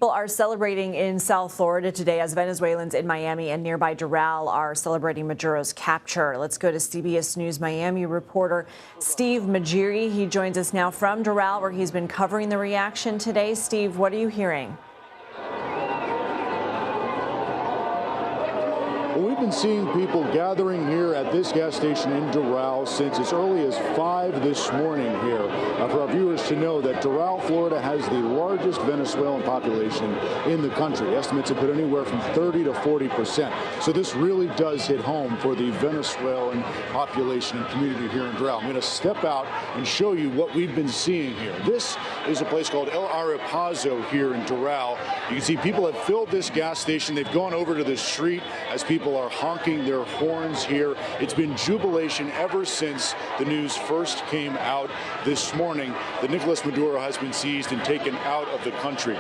People are celebrating in South Florida today as Venezuelans in Miami and nearby Doral are celebrating Maduro's capture. Let's go to CBS News Miami reporter Steve Maugeri. He joins us now from Doral, where he's been covering the reaction today. Steve, what are you hearing? Well, we've been seeing people gathering here at this gas station in Doral since as early as 5 this morning here. For our viewers to know that Doral, Florida has the largest Venezuelan population in the country. Estimates have put anywhere from 30 to 40%. So this really does hit home for the Venezuelan population and community here in Doral. I'm going to step out and show you what we've been seeing here. This is a place called El Arapazo here in Doral. You can see people have filled this gas station. They've gone over to the street as people are honking their horns here. It's been jubilation ever since the news first came out this morning that Nicolás Maduro has been seized and taken out of the country.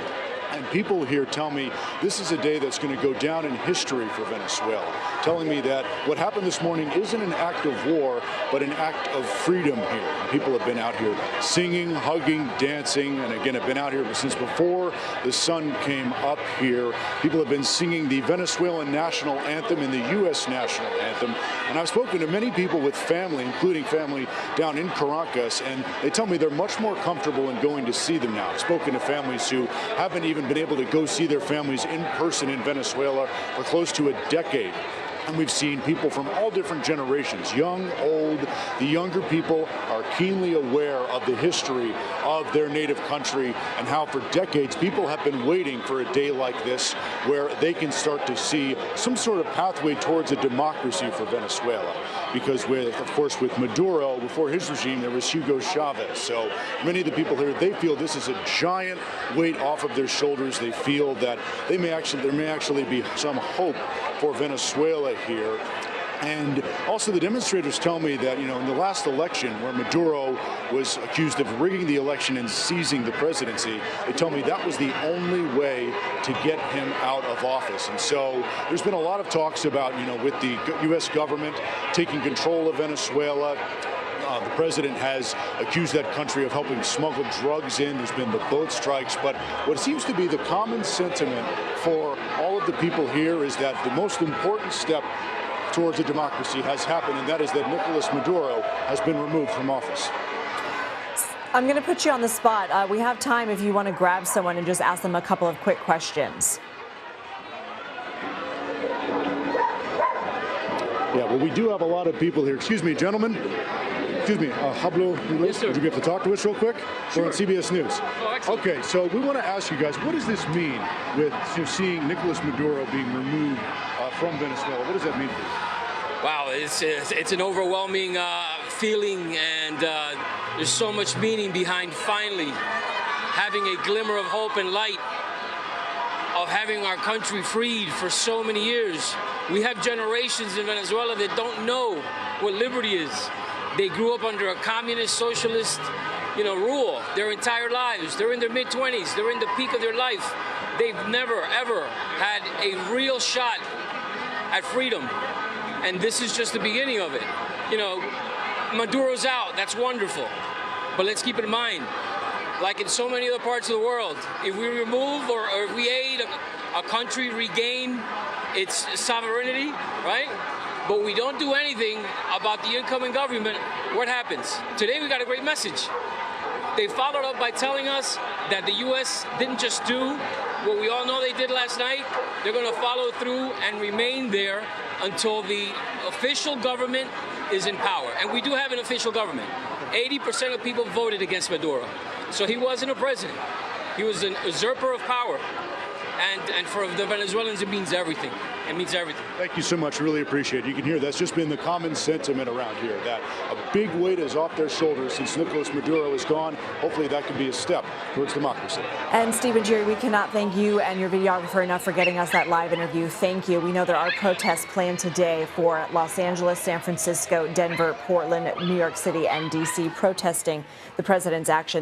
And people here tell me this is a day that's going to go down in history for Venezuela, telling me that what happened this morning isn't an act of war, but an act of freedom here. People have been out here singing, hugging, dancing, and again have been out here since before the sun came up here. People have been singing the Venezuelan national anthem and the U.S. national anthem. And I've spoken to many people with family, including family down in Caracas, and they tell me they're much more comfortable in going to see them now. I've spoken to families who haven't even been able to go see their families in person in Venezuela for close to a decade. And we've seen people from all different generations, young, old. The younger people are keenly aware of the history of their native country and how for decades people have been waiting for a day like this where they can start to see some sort of pathway towards a democracy for Venezuela. Because of course, with Maduro, before his regime, there was Hugo Chavez. So many of the people here, they feel this is a giant weight off of their shoulders. They feel that there may actually be some hope for Venezuela here. And also the demonstrators tell me that, in the last election where Maduro was accused of rigging the election and seizing the presidency, they tell me that was the only way to get him out of office. And so there's been a lot of talks about, with the U.S. government taking control of Venezuela. The president has accused that country of helping smuggle drugs in. There's been the boat strikes. But what seems to be the common sentiment for all of the people here is that the most important step towards a democracy has happened, and that is that Nicolás Maduro has been removed from office. I'm going to put you on the spot. We have time if you want to grab someone and just ask them a couple of quick questions. Yeah, well, we do have a lot of people here. Excuse me, gentlemen. Excuse me, hablo English? Yes, sir. Would you be able to talk to us real quick? Sure. We're on CBS News. Oh, excellent. Okay, so we want to ask you guys, what does this mean with seeing Nicolás Maduro being removed from Venezuela? What does that mean for you? Wow, it's an overwhelming feeling, and there's so much meaning behind finally having a glimmer of hope and light of having our country freed for so many years. We have generations in Venezuela that don't know what liberty is. They grew up under a communist, socialist, rule their entire lives. They're in their mid-20s. They're in the peak of their life. They've never, ever had a real shot at freedom. And this is just the beginning of it. Maduro's out. That's wonderful. But let's keep in mind, like in so many other parts of the world, if we remove or if we aid a country regain its sovereignty, right? But we don't do anything about the incoming government, what happens? Today we got a great message. They followed up by telling us that the U.S. didn't just do what we all know they did last night. They're going to follow through and remain there until the official government is in power. And we do have an official government. 80% of people voted against Maduro. So he wasn't a president. He was an usurper of power. And for the Venezuelans, it means everything. It means everything. Thank you so much. Really appreciate it. You can hear that's just been the common sentiment around here, that a big weight is off their shoulders since Nicolás Maduro is gone. Hopefully that can be a step towards democracy. And Steve Maugeri, we cannot thank you and your videographer enough for getting us that live interview. Thank you. We know there are protests planned today for Los Angeles, San Francisco, Denver, Portland, New York City, and D.C. protesting the president's action.